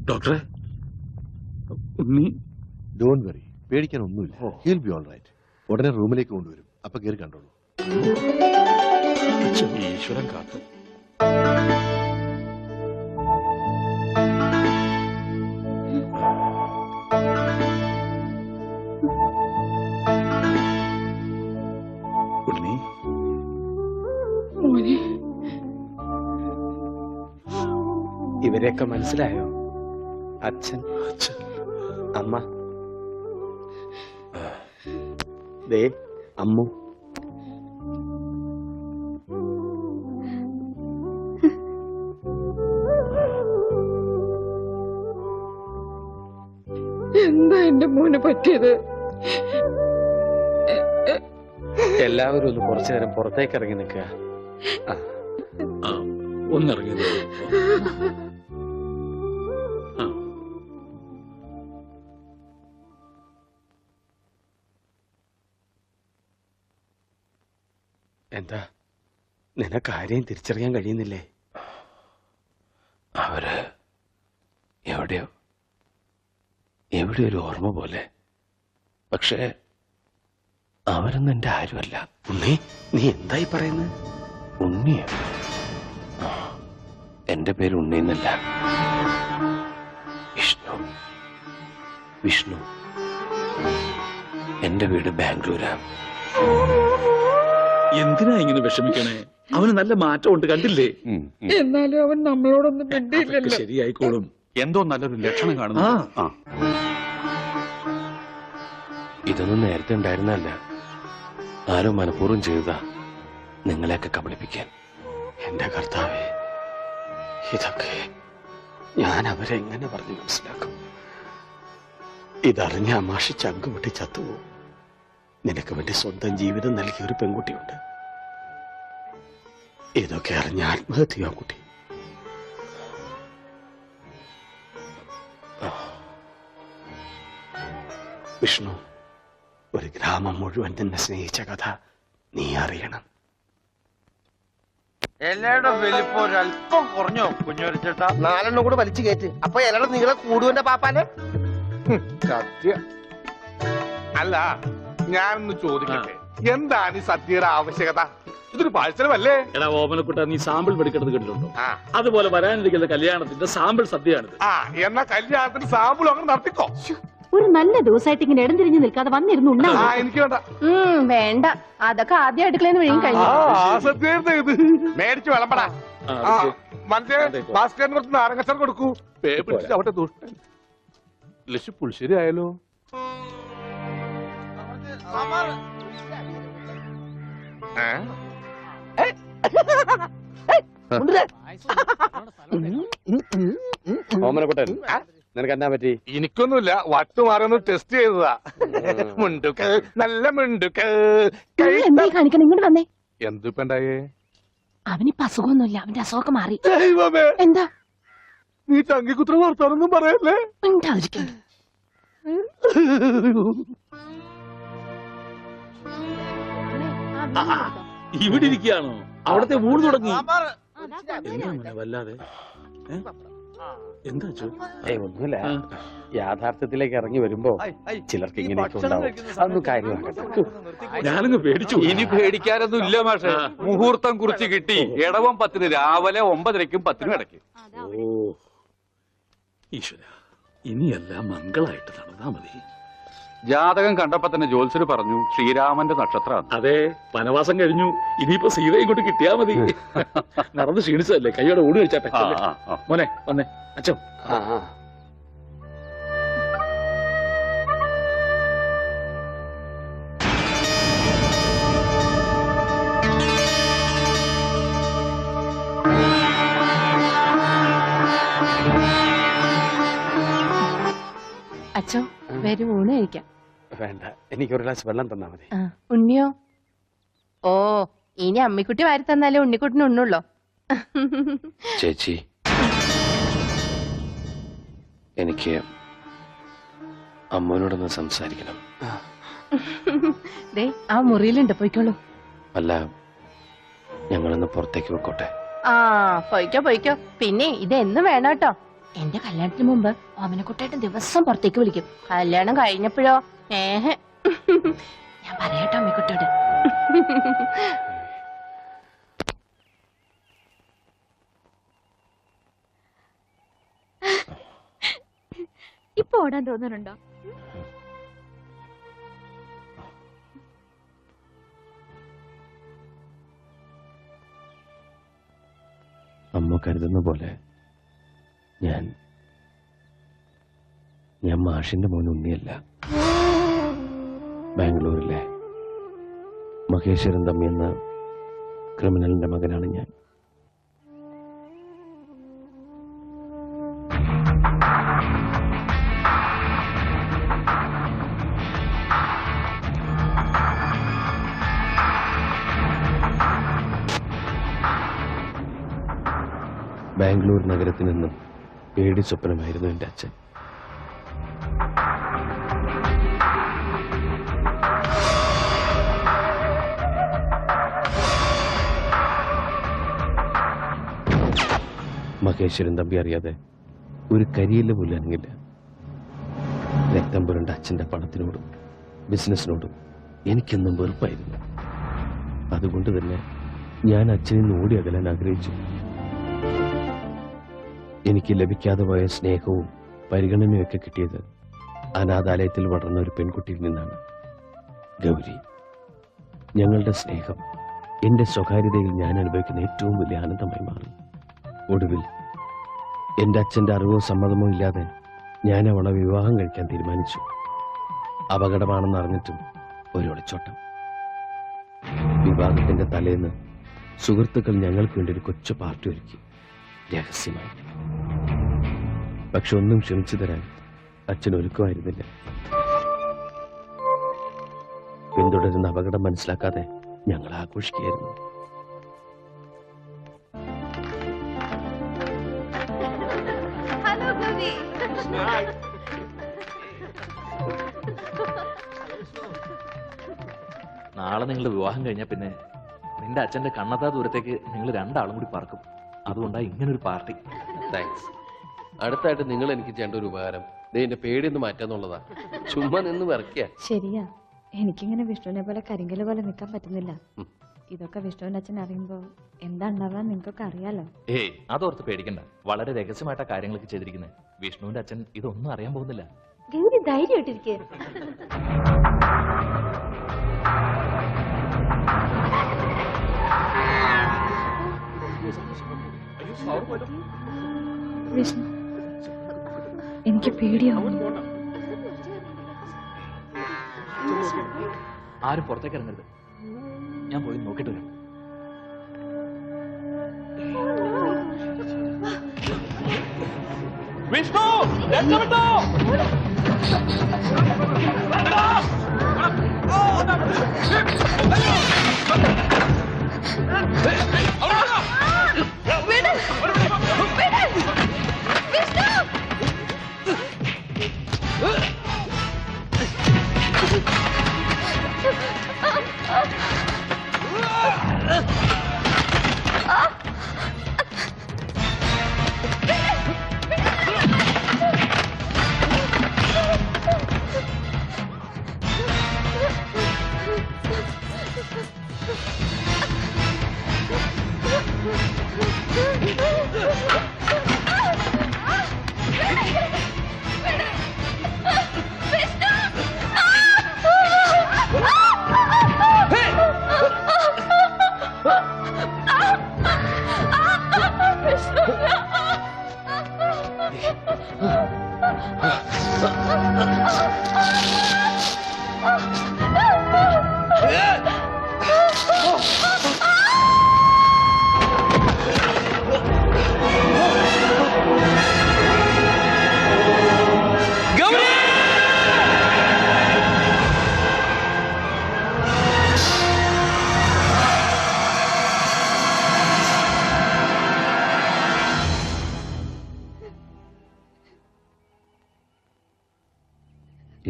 ഡോക്ടറെ, ഉണ്ണി don't worry, പേടിക്കാൻ ഒന്നുമില്ല. He'll be all right. ഉടനെ റൂമിലേക്ക് കൊണ്ടുവരും. അപ്പൊ കയറി കണ്ടോളൂ. ഈശ്വരൻ കാത്തു. ഉണ്ണി, ഇവരെയൊക്കെ മനസ്സിലായോ? അച്ഛൻ, അമ്മ, ദേ അമ്മു. എന്താ എന്റെ മോന് പറ്റിയത്? എല്ലാവരും ഒന്ന് കുറച്ചു നേരം പുറത്തേക്ക് ഇറങ്ങി നിൽക്കുക. ഒന്നിറങ്ങി. എന്താ, നിനക്ക് ആരെയും തിരിച്ചറിയാൻ കഴിയുന്നില്ലേ? അവര് എവിടെയോ ഒരു ഓർമ്മ പോലെ. പക്ഷേ അവരൊന്നും എന്റെ ആരുമല്ല. ഉണ്ണി, നീ എന്തായി പറയുന്നത്? ഉണ്ണിയോ? എന്റെ പേര് ഉണ്ണി എന്നല്ല, വിഷ്ണു. എന്റെ വീട് ബാംഗ്ലൂരാ. എന്തിനാ ഇങ്ങനെ വിഷമിക്കണേ? അവന് നല്ല മാറ്റമുണ്ട്, കണ്ടില്ലേ? എന്നാലും അവൻ നമ്മളോടൊന്നും മിണ്ടിയില്ലല്ലോ. ശരിയായിക്കോളും. എന്തോ നല്ലൊരു ലക്ഷണം കാണുന്നു. ഇതൊന്നും നേരത്തെ ഉണ്ടായിരുന്നല്ല. ആരോ മനഃപൂർവ്വം ചെയ്തതാ, നിങ്ങളെയൊക്കെ കബളിപ്പിക്കാൻ. എന്റെ കർത്താവേ, ഇതൊക്കെ ഞാൻ അവരെ എങ്ങനെ പറഞ്ഞു മനസ്സിലാക്കും? ഇതറിഞ്ഞ അമാഷി ചങ്കുപൊട്ടി ചത്തുപോകും. നിനക്ക് വേണ്ടി സ്വന്തം ജീവിതം നൽകിയ ഒരു പെൺകുട്ടിയുണ്ട്. ഇതൊക്കെ അറിഞ്ഞ ആത്മഹത്യ കുട്ടി. വിഷ്ണു, ഒരു ഗ്രാമം മുഴുവൻ നിന്നെ സ്നേഹിച്ച കഥ നീ അറിയണം. ഇലയുടെ വലിപ്പം ഒരല്പം കുറഞ്ഞോ കുഞ്ഞുരച്ചേട്ടാ? 4 കൂടെ വലിച്ചു കയറ്റ്. അപ്പൊ ഇലയുടെ നീളെ കൂടുവന്റെ പാപ്പാനെ. സത്യം. അല്ല, ഞാനൊന്ന് ചോദിക്കട്ടെ, എന്താണ് ഈ സദ്യയുടെ ആവശ്യകത? ഇതൊരു പാഴ്സലമല്ലേ? എടാ ഓമനക്കുട്ട, നീ സാമ്പിൾ പഠിക്കുന്നത് കേട്ടിട്ടുണ്ടോ? അതുപോലെ വരാനിരിക്കുന്ന കല്യാണത്തിന്റെ സാമ്പിൾ സദ്യയാണിത്. എന്നാ കല്യാണത്തിന് സാമ്പിൾ അങ്ങനെ നടത്തിക്കോ. ഒരു നല്ല ദിവസമായിട്ട് ഇങ്ങനെ ഇടം തിരിഞ്ഞു നിൽക്കാതെ വന്നിരുന്നു. എനിക്ക് വേണ്ട. വേണ്ട, അതൊക്കെ ആദ്യം അടുക്കളയിൽ നിന്ന് കഴിഞ്ഞു. സദ്യ ഇത് മേടിച്ചു വിളമ്പടാ. മറ്റേ ഭാസ്കരന് കുറച്ച് നാരങ്ങച്ചാർ കൊടുക്കൂ. പേ പിടിച്ചിട്ട് അവിടെ ദുഷ്ടൻ. ലക്ഷ്യം പുളിശ്ശേരി ആയാലോ? ഓമനക്കുട്ടൻ, നിനക്ക് എന്നാ പറ്റി? എനിക്കൊന്നുമില്ല, വട്ടുമാറൊന്ന് ടെസ്റ്റ് ചെയ്തതാ. മുണ്ടുക്ക് നല്ല മുണ്ടുക്ക്. എന്തായി കാണിക്കണം? ഇങ്ങോട്ട് വന്നേ. എന്തിപ്പണ്ടായേ? അവനിപ്പോ അസുഖമൊന്നുമില്ല, അവന്റെ അസുഖമൊക്കെ മാറി. ദൈവമേ, എന്താ നീ ചങ്കിക്കുത്ര വർത്താനൊന്നും പറയല്ലേ? ഉണ്ടായിരിക്കും. ഇവിടെ ഇരിക്കുകയാണോ? അവിടത്തെ ഊണ് തുടങ്ങി. എന്താ മോനെ വല്ലാതെ? എന്താ ഒന്നുമില്ല, യാഥാർത്ഥ്യത്തിലേക്ക് ഇറങ്ങി വരുമ്പോ ചിലർക്ക് ഇങ്ങനെയൊക്കെ ഉണ്ടാവും. അതൊന്നും കാര്യമാകട്ടെ. ഞാനങ്ങ് പേടിച്ചു. ഇനി പേടിക്കാനൊന്നും ഇല്ല മാഷെ. മുഹൂർത്തം കുറിച്ച് കിട്ടി. ഇടവം 10 രാവിലെ 9:30ക്കും 10നും ഇടയ്ക്ക്. ഓ ഈശ്വര, ഇനിയെല്ലാം മംഗളായിട്ട് നടന്നാ മതി. ജാതകം കണ്ടപ്പോ തന്നെ ജ്യോത്സ്യർ പറഞ്ഞു ശ്രീരാമന്റെ നക്ഷത്രമാണ്. അതെ, വനവാസം കഴിഞ്ഞു. ഇനിയിപ്പോ സീത ഇങ്ങോട്ട് കിട്ടിയാ മതി. നടന്ന് ക്ഷീണിച്ചതല്ലേ, കൈയോടെ ഊണ് കഴിച്ചാട്ടെ. മോനെ വന്നേ. അച്ഛോ, അച്ഛോ, വരും ഊണ് കഴിക്കാം. വേണ്ട, എനിക്കൊരു ഗ്ലാസ് വെള്ളം തന്നാ മതി. ഉണ്ണിയോ? ഓ, ഇനി അമ്മിക്കുട്ടി വാരി തന്നാലേ ഉണ്ണിക്കുട്ടിന് ഉണ്ണുള്ളോ? ചേച്ചി, എനിക്ക് അമ്മോനോടൊന്ന് സംസാരിക്കണം. ദേ, ആ മുറിയിലുണ്ട്, പോയിക്കോളൂ. അല്ല, ഞങ്ങളൊന്ന് പുറത്തേക്ക് പോയിക്കോട്ടെ? പോയിക്കോ പോയിക്കോ. പിന്നെ ഇത് എന്നും വേണം കേട്ടോ. എന്റെ കല്യാണത്തിന് മുമ്പ് ഓമനക്കുട്ടായിട്ട് ദിവസം പുറത്തേക്ക് വിളിക്കും. കല്യാണം കഴിഞ്ഞപ്പോഴോ ഞാൻ പറയട്ടോ അമ്മക്കുട്ടോട്. ഇപ്പൊ ഓടാൻ തോന്നുന്നുണ്ടോ? അമ്മ കരുതുന്ന പോലെ ഞാൻ മാഷിന്റെ മോൻ ഉണ്ണിയല്ല. ബാംഗ്ലൂരിലെ മഹേശ്വരൻ തമ്മി എന്ന ക്രിമിനലിന്റെ മകനാണ് ഞാൻ. ബാംഗ്ലൂർ നഗരത്തിൽ നിന്നും പേടി സ്വപ്നമായിരുന്നു എൻ്റെ അച്ഛൻ. മഹേശ്വരൻ തമ്പി അറിയാതെ ഒരു കരിയില്ല പോലും അനങ്ങില്ല. രക്തം പുരണ്ട അച്ഛൻ്റെ പണത്തിനോടും ബിസിനസ്സിനോടും എനിക്കെന്നും വെറുപ്പായിരുന്നു. അതുകൊണ്ട് തന്നെ ഞാൻ അച്ഛനിൽ നിന്ന് ഓടി അകലാൻ ആഗ്രഹിച്ചു. എനിക്ക് ലഭിക്കാതെ പോയ സ്നേഹവും പരിഗണനയൊക്കെ കിട്ടിയത് അനാഥാലയത്തിൽ വളർന്ന ഒരു പെൺകുട്ടിയിൽ നിന്നാണ്, ഗൗരി. ഞങ്ങളുടെ സ്നേഹം എൻ്റെ സ്വകാര്യതയിൽ ഞാൻ അനുഭവിക്കുന്ന ഏറ്റവും വലിയ ആനന്ദമായി മാറി. ഒടുവിൽ എൻ്റെ അച്ഛൻ്റെ അറിവോ സമ്മതമോ ഇല്ലാതെ ഞാൻ അവളെ വിവാഹം കഴിക്കാൻ തീരുമാനിച്ചു. അപകടമാണെന്ന് അറിഞ്ഞിട്ടും ഒരു ഒളിച്ചോട്ടം. വിവാഹത്തിന്റെ തലേന്ന് സുഹൃത്തുക്കൾ ഞങ്ങൾക്ക് വേണ്ടി ഒരു കൊച്ചു പാർട്ടി ഒരുക്കി, രഹസ്യമായി. പക്ഷെ ഒന്നും ക്ഷമിച്ചു തരാൻ അച്ഛൻ ഒരുക്കമായിരുന്നില്ല. പിന്തുടരുന്ന അപകടം മനസ്സിലാക്കാതെ ഞങ്ങൾ ആഘോഷിക്കുകയായിരുന്നു. നാളെ നിങ്ങളുടെ വിവാഹം കഴിഞ്ഞാൽ പിന്നെ നിന്റെ അച്ഛന്റെ കണ്ണത്താ ദൂരത്തേക്ക് നിങ്ങൾ രണ്ടാളും കൂടി പറക്കും. അതുകൊണ്ടാ ഇങ്ങനൊരു പാർട്ടി. താങ്ക്സ്. അടുത്തായിട്ട് നിങ്ങൾ എനിക്ക് ചെയ്യേണ്ട ഒരു ഉപകാരം എന്റെ പേടിയൊന്ന് മാറ്റാന്നുള്ളതാ. ചുമ്മാ നിന്ന് വിറക്കുക. ശരിയാ, എനിക്കിങ്ങനെ വിഷ്ണുവിനെ പോലെ കരിങ്കല് പോലെ നിൽക്കാൻ പറ്റുന്നില്ല. ഇതൊക്കെ വിഷ്ണുവിന്റെ അച്ഛൻ അറിയുമ്പോ എന്താ ഉണ്ടാവാൻ നിങ്ങൾക്കൊക്കെ അറിയാലോ. ഏയ്, അതോർത്ത് പേടിക്കണ്ട. വളരെ രഹസ്യമായിട്ടാ കാര്യങ്ങളൊക്കെ ചെയ്തിരിക്കുന്നത്. വിഷ്ണുവിന്റെ അച്ഛൻ ഇതൊന്നും അറിയാൻ പോകുന്നില്ല. ഗൗരി ധൈര്യമായിട്ടിരിക്കേ. വിഷ്ണു, എനിക്ക് പേടിയാവും. ആരും പുറത്തേക്ക് ഇറങ്ങരുത്. ഞാൻ പോയി നോക്കിട്ട് വരാം. വിഷ്ണു,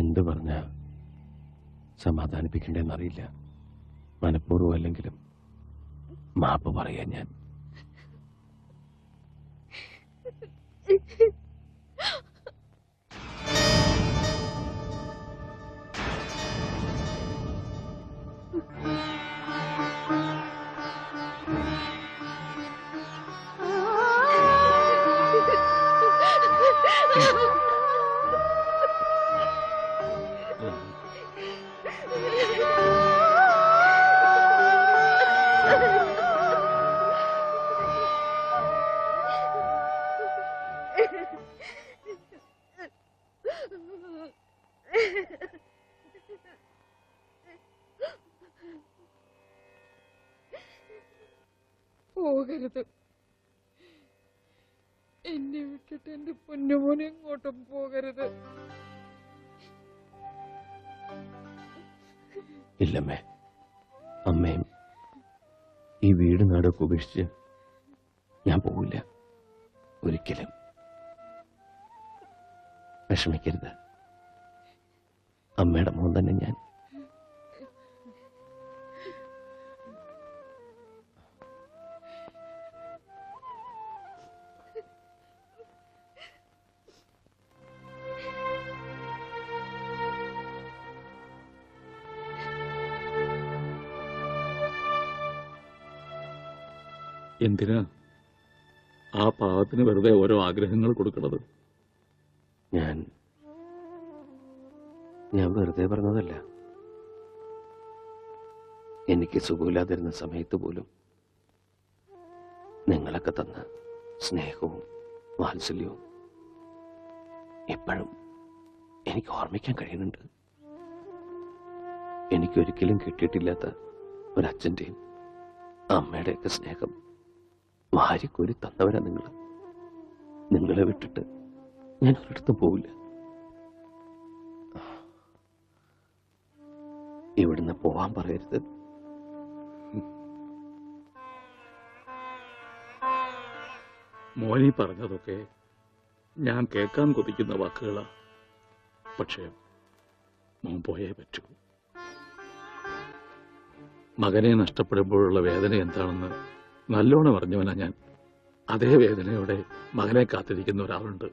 എന്തു പറഞ്ഞ സമാധാനിപ്പിക്കണ്ടെന്നറിയില്ല. മനഃപൂർവ്വം അല്ലെങ്കിലും മാപ്പ് പറയാൻ ഞാൻ. പോകരുത്. എന്നെ വിട്ടിട്ട് എന്റെ പൊന്നുമോനെ എങ്ങോട്ടും പോകരുത്. ഇല്ലമ്മേ, അമ്മയും ഈ വീട് നാടൊക്കെ ഉപേക്ഷിച്ച് ഞാൻ പോവില്ല ഒരിക്കലും. വിഷമിക്കരുത്, അമ്മയുടെ മോൻ തന്നെ ഞാൻ. എന്തിനാ ആ പാവത്തിന് വെറുതെ ഓരോ ആഗ്രഹങ്ങൾ കൊടുക്കണത്? ഞാൻ വെറുതെ പറഞ്ഞതല്ല. എനിക്ക് സുഖമില്ലാതിരുന്ന സമയത്ത് പോലും നിങ്ങളൊക്കെ തന്ന സ്നേഹവും വാത്സല്യവും ഇപ്പോഴും എനിക്ക് ഓർമ്മിക്കാൻ കഴിയുന്നുണ്ട്. എനിക്കൊരിക്കലും കിട്ടിയിട്ടില്ലാത്ത ഒരച്ഛൻ്റെയും അമ്മയുടെയൊക്കെ സ്നേഹം വാരിക്കോരി തന്നവരാ നിങ്ങൾ. നിങ്ങളെ വിട്ടിട്ട് ഞാൻ ഒരിടത്തും പോവില്ല. ഇവിടുന്ന് പോവാൻ പറയരുത്. മോനി പറഞ്ഞതൊക്കെ ഞാൻ കേൾക്കാൻ കൊതിക്കുന്ന വാക്കുകളാ. പക്ഷേ മോൻ പോയേ പറ്റൂ. മകനെ നഷ്ടപ്പെടുമ്പോഴുള്ള വേദന എന്താണെന്ന് നല്ലോണം അറിഞ്ഞവനാ ഞാൻ. അതേ വേദനയോടെ മകനെ കാത്തിരിക്കുന്ന ഒരാളുണ്ട്,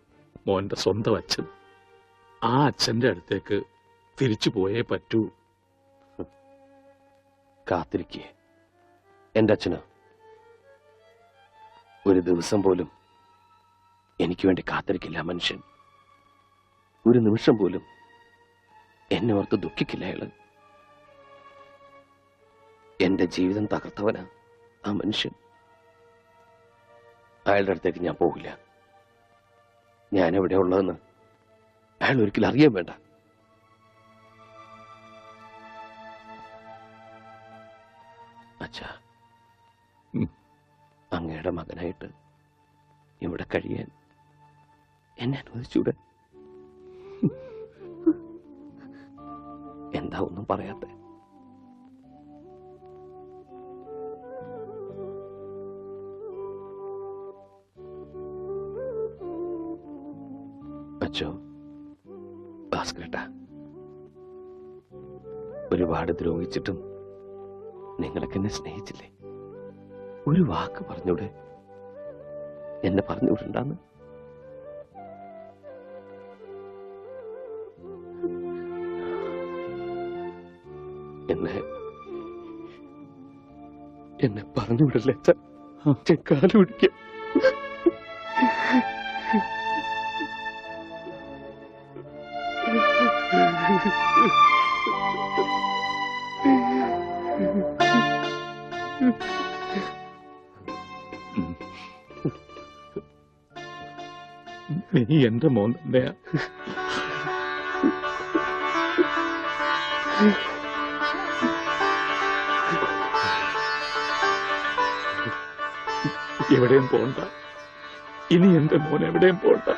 മോന്റെ സ്വന്തം അച്ഛൻ. ആ അച്ഛന്റെ അടുത്തേക്ക് തിരിച്ചു പോയേ പറ്റൂ. കാത്തിരിക്കേ എന്റെ അച്ഛന് ഒരു ദിവസം പോലും എനിക്ക് വേണ്ടി കാത്തിരിക്കില്ല മനുഷ്യൻ. ഒരു നിമിഷം പോലും എന്നെ ഓർത്ത് ദുഃഖിക്കില്ല അയാള്. എന്റെ ജീവിതം തകർത്തവനാ ആ മനുഷ്യൻ. അയാളുടെ അടുത്തേക്ക് ഞാൻ പോകില്ല. ഞാൻ എവിടെ ഉള്ളതെന്ന് അയാൾ ഒരിക്കലും അറിയാൻ വേണ്ട. അച്ഛാ, അങ്ങയുടെ മകനായിട്ട് ഇവിടെ കഴിയാൻ എന്നെ അനുവദിച്ചൂടെ? എന്താ ഒന്നും പറയാത്ത? അച്ഛോ, ഭാസ്കരേട്ടാ, ഒരുപാട് ദ്രോഹിച്ചിട്ടും നിങ്ങളൊക്കെ എന്നെ സ്നേഹിച്ചില്ലേ? ഒരു വാക്ക് പറഞ്ഞൂടെ? എന്നെ പറഞ്ഞുവിടണ്ടാന്ന്. എന്നെ പറഞ്ഞുവിടല്ലേ അച്ഛൻ? കാലു പിടിക്കാം. നീ എന്റെ മോൻ തന്നെയാ. എവിടെയും പോണ്ട. ഇനി എന്റെ മോൻ എവിടെയും പോണ്ട.